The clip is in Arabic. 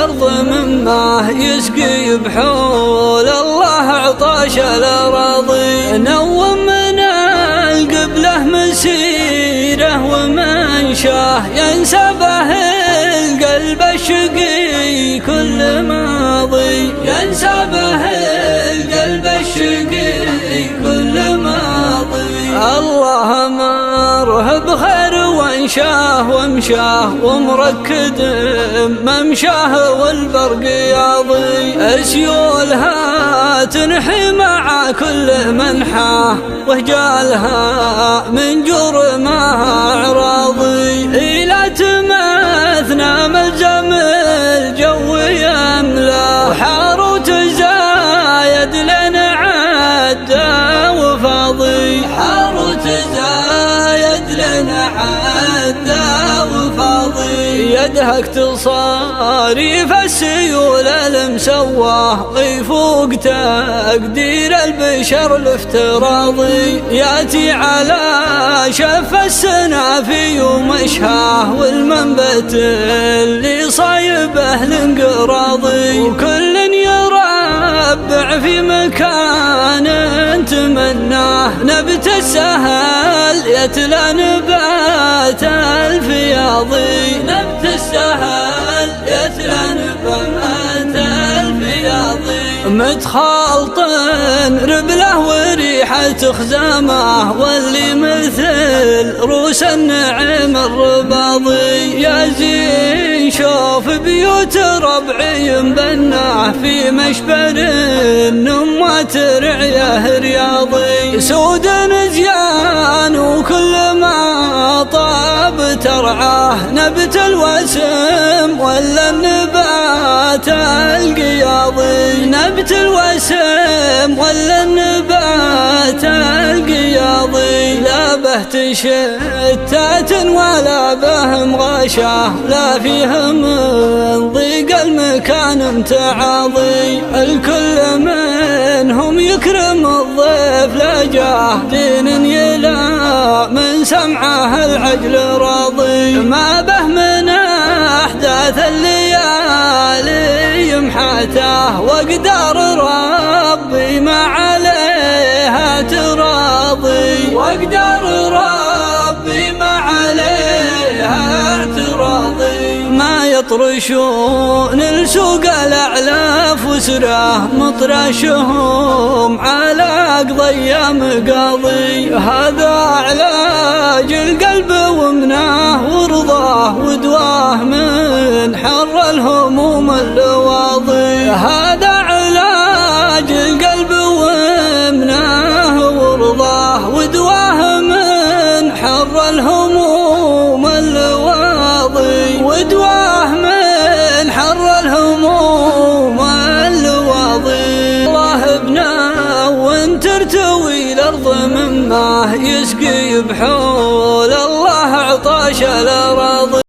الأرض مما يسقي بحول الله عطاش الأراضي. نوم من القبلة مسيره ومنشاه ينسى به القلب الشقي كل ماضي، ينسى به القلب الشقي كل ماضي. الله مره بخير وانشاه ومشاه ومركد ممشاه والبرق ياضي. اسيولها تنحي مع كل منحاه وهجالها من جرمها عراضي. إلى تمثنا ملزم الجو يملا وحاروت زايد لنا عدا وفاضي، حاروت زايد لنا عدا وفاضي. يدهك تصاريف السيول المسواه ويفوق تقدير البشر الافتراضي. ياتي على شف السنافي ومشهاه والمنبت اللي صايبه الانقراضي. وكل يربع في مكان تمناه نبت السهل يتلى نبات الفياضي، نبت السهل يتلى نبات الفياضي. متخالط ربله وريحة خزامه واللي مثل روس النعم الرباضي. يا زين شوف بيوت ربعي مبناه في مشبر النمات رعيه رياضي. سود نزيان وكل ما طاب ترعاه نبت الوسم ولا النبات القياضي، نبت الوسم ولا النبات القياضي. لا به تشتات ولا به مغاشاه، لا فيه من ضيق المكان متعاضي. الكل منهم يكرم الضيف لجاه دين يلا من سمعه العجل راضي. ما به من أحداث الليالي يمحته وقدار ربي ما عليها تراضي، وقدار ربي ما عليها تراضي. ما يطرشون السوق الأعلاف وسراه مطرشهم على قضية مقاضي. هذا علاج القلب ومناه ورضاه ودواه من حر الهموم اللواضي. هذا علاج القلب ومناه ورضاه ودواه من حر الهموم اللواضي، ودواه من حر الهموم اللواضي. الله بنا وانت ترتوي الأرض مما يسقي بحول الله عطاش الأراضي.